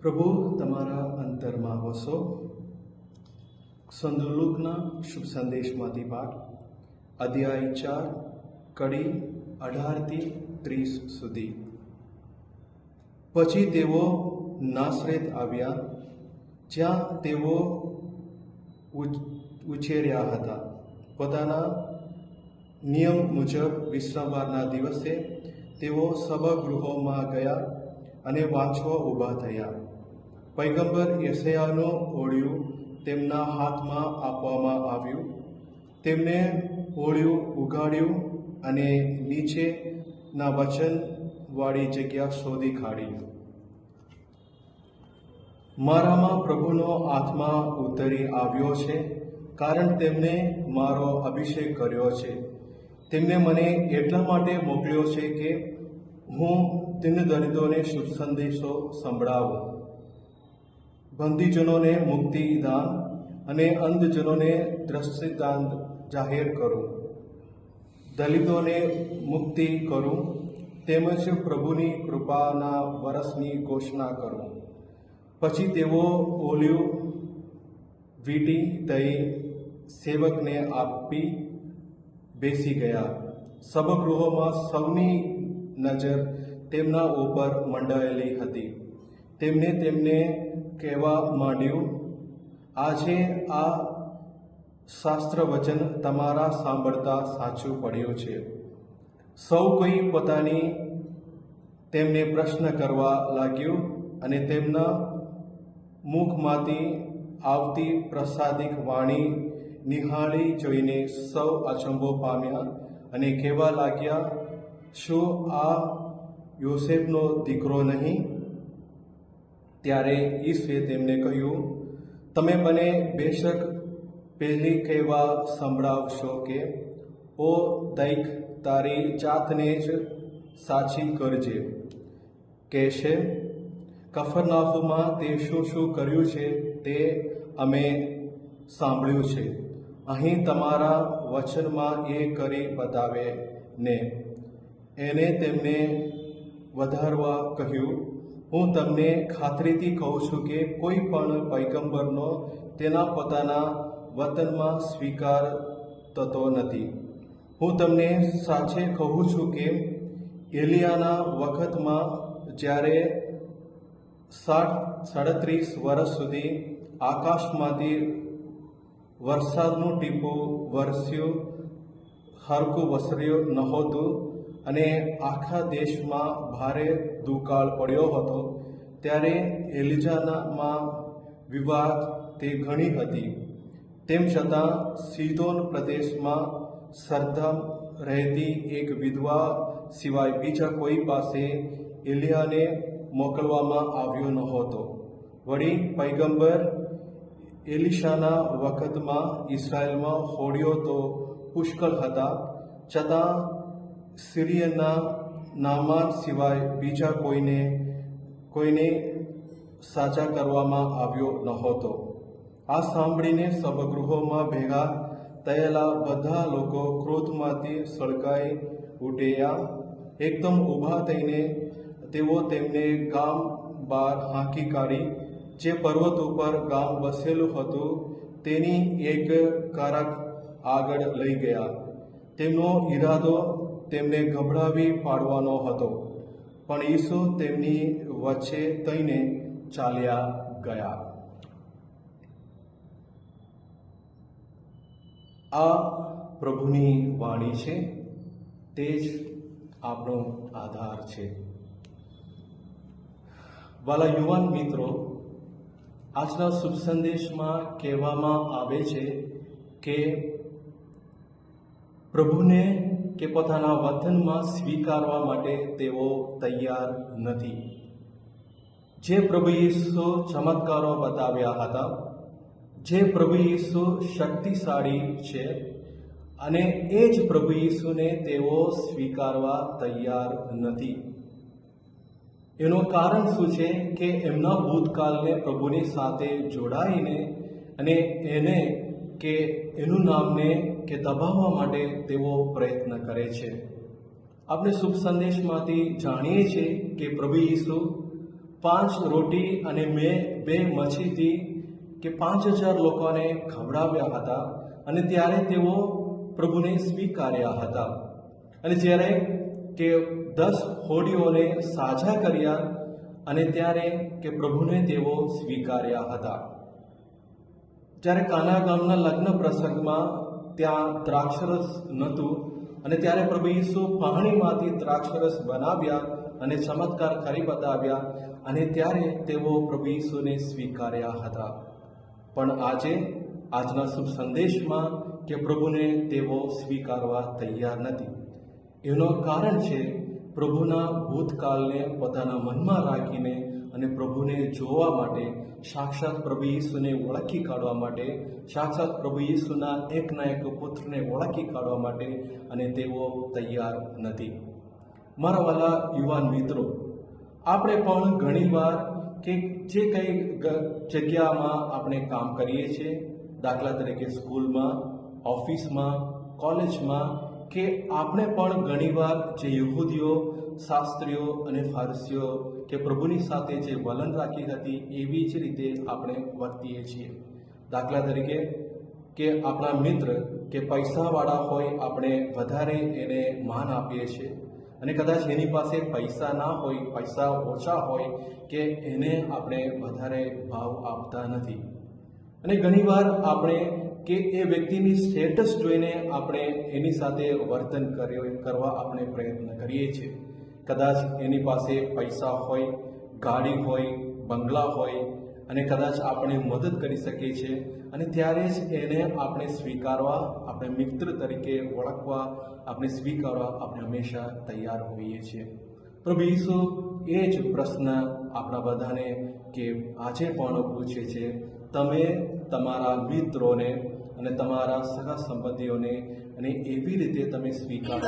પ્રભુ તમારા અંતરમાં વસો. સંત લુકના શુભ સંદેશમાંથી પાઠ, અધ્યાય 4, કડી 18 થી 30 સુધી. પછી તેઓ નાસરેત આવ્યા, જ્યાં તેઓ ઉછેર્યા હતા. પોતાના નિયમ મુજબ વિશ્રામવારના દિવસે તેઓ સભાગૃહોમાં ગયા અને વાંચવા ઊભા થયા. પૈગંબર યશાયાનું ઓળિયું તેમના હાથમાં આપવામાં આવ્યું. તેમને ઓળિયું ઉગાડ્યું અને નીચેના વચનવાળી જગ્યા શોધી કાઢી. મારામાં પ્રભુનો આત્મા ઉતરી આવ્યો છે, કારણ તેમને મારો અભિષેક કર્યો છે. તેમને મને એટલા માટે મોકલ્યો છે કે હું દીનદરિદ્રોને શુભ સંદેશો સંભળાવું, બંદીજનોને મુક્તિદાન અને અંધજનોને દ્રષ્ટિદાન જાહેર કરું, દલિતોને મુક્તિ કરું, તેમજ પ્રભુની કૃપાના વરસની ઘોષણા કરું. પછી તેઓ ઓલિયું વીંટી દઈ સેવકને આપી બેસી ગયા. સભાગૃહોમાં સૌની નજર તેમના ઉપર મંડાયેલી હતી. તેમને કહેવા માંડ્યું, આજે આ શાસ્ત્ર વચન તમારા સાંભળતા સાચું પડ્યું છે. સૌ કોઈ પોતાની તેમને પ્રશ્ન કરવા લાગ્યું અને તેમના મુખમાંથી આવતી પ્રસાદિક વાણી નિહાળી જોઈને સૌ અચંબો પામ્યા અને કહેવા લાગ્યા, શું આ યોસેફનો દીકરો નહીં? ત્યારે ઈસુએ તેમને કહ્યું, તમે મને બેશક પહેલી કહેવા સંભળાવશો કે, ઓ દૈક, તારી જાતને જ સાચી કરજે. કહેશે, કફરનાહુમાં તે શું શું કર્યું છે તે અમે સાંભળ્યું છે. અહીં તમારા વચનમાં એ કરી બતાવે ને. એને તેમને વધારવા કહ્યું, હું તમને ખાતરીથી કહું છું કે કોઈ પણ પૈગંબરનો તેના પોતાના વતનમાં સ્વીકાર થતો નથી. હું તમને સાચે કહું છું કે એલિયાના વખતમાં જ્યારે 37 વર્ષ સુધી આકાશમાંથી વરસાદનું ટીપું વરસ્યું હરખું વસર્યું નહોતું અને આખા દેશમાં ભારે દુકાળ પડ્યો હતો, ત્યારે એલિજાનામાં વિવાદ તે ઘણી હતી. તેમ છતાં સીદોન પ્રદેશમાં સરધામ રહેતી એક વિધવા સિવાય બીજા કોઈ પાસે એલિયાને મોકલવામાં આવ્યો નહોતો. વળી પૈગંબર એલિશાના વખતમાં ઇઝરાયલમાં હોડીઓ તો પુષ્કળ હતા, છતાં સિરિયનના નામાન સિવાય બીજા કોઈને સાજા કરવામાં આવ્યો નહોતો. આ સાંભળીને સભાગૃહોમાં ભેગા થયેલા બધા લોકો ક્રોધમાંથી સળગાઈ ઉઠ્યા. એકદમ ઊભા થઈને તેઓ તેમને ગામ બહાર હાંકી કાઢી. જે પર્વત ઉપર ગામ વસેલું હતું તેની એક કારક આગળ લઈ ગયા. તેમનો ઈરાદો તેમને ગભરાવી પાડવાનો હતો, પણ ઈસુ તેમની વચ્ચે થઈને ચાલ્યા ગયા. આ પ્રભુની વાણી છે, તે જ આપણો આધાર છે. વાલા યુવાન મિત્રો, આજના શુભ સંદેશમાં કહેવામાં આવે છે કે પ્રભુને કે પોતાના વતનમાં સ્વીકારવા માટે તેઓ તૈયાર નથી. જે પ્રભુ ઈસુ ચમત્કારો બતાવ્યા હતા, જે પ્રભુ ઈસુ શક્તિશાળી છે, અને એ જ પ્રભુ ઈસુને તેઓ સ્વીકારવા તૈયાર નથી. એનું કારણ શું છે કે એમના ભૂતકાળને પ્રભુની સાથે જોડાઈને અને એને કે એનું નામને કે દબાવવા માટે તેઓ પ્રયત્ન કરે છે. આપણે શુભ સંદેશમાંથી જાણીએ છીએ કે પ્રભુ ઈસુ 5 રોટી અને મેં 2 મછલીથી કે 5000 લોકોને ખવડાવ્યા હતા, અને ત્યારે તેઓ પ્રભુને સ્વીકાર્યા હતા. અને જ્યારે કે 10 હોડીઓને સાજા કર્યા, અને ત્યારે કે પ્રભુને તેઓ સ્વીકાર્યા હતા. જ્યારે કાના ગામના લગ્ન પ્રસંગમાં ત્યાં દ્રાક્ષરસ નહોતું, અને ત્યારે પ્રભુ ઈસુ પાણીમાંથી દ્રાક્ષરસ બનાવ્યા અને ચમત્કાર કરી બતાવ્યા, અને ત્યારે તેઓ પ્રભુ ઈસુને સ્વીકાર્યા હતા. પણ આજના શુભ સંદેશમાં કે પ્રભુને તેઓ સ્વીકારવા તૈયાર નથી. એનું કારણ છે પ્રભુના ભૂતકાળને પોતાના મનમાં રાખીને અને પ્રભુને જોવા માટે, સાક્ષાત પ્રભુ ઈસુને ઓળખી કાઢવા માટે, સાક્ષાત પ્રભુ ઈસુના એકના એક પુત્રને ઓળખી કાઢવા માટે અને તેઓ તૈયાર નથી. મારા વાલા યુવાન મિત્રો, આપણે પણ ઘણીવાર કે જે કંઈ જગ્યામાં આપણે કામ કરીએ છીએ, દાખલા તરીકે સ્કૂલમાં, ઓફિસમાં, કોલેજમાં, કે આપણે પણ ઘણીવાર જે યહૂદીઓ, શાસ્ત્રીઓ અને ફારસીઓ કે પ્રભુની સાથે જે વલણ રાખી હતી એવી જ રીતે આપણે વર્તીએ છીએ. દાખલા તરીકે કે આપણા મિત્ર કે પૈસાવાળા હોય, આપણે વધારે એને માન આપીએ છીએ, અને કદાચ એની પાસે પૈસા ના હોય, પૈસા ઓછા હોય, કે એને આપણે વધારે ભાવ આપતા નથી. અને ઘણીવાર આપણે કે એ વ્યક્તિની સ્ટેટસ જોઈને આપણે એની સાથે વર્તન કરવા આપણે પ્રયત્ન કરીએ છીએ. કદાચ એની પાસે પૈસા હોય, ગાડી હોય, બંગલા હોય, અને કદાચ આપણે મદદ કરી શકીએ છીએ, અને ત્યારે જ એને આપણે સ્વીકારવા, આપણે મિત્ર તરીકે ઓળખવા, આપણે સ્વીકારવા આપણે હંમેશા તૈયાર હોઈએ છીએ. પ્રભુ ઈસુ એ જ પ્રશ્ન આપણા બધાને કે આજે પણ પૂછે છે, તમે તમારા મિત્રોને અને તમારા સગા સંબંધીઓને અને એવી રીતે તમે સ્વીકારો.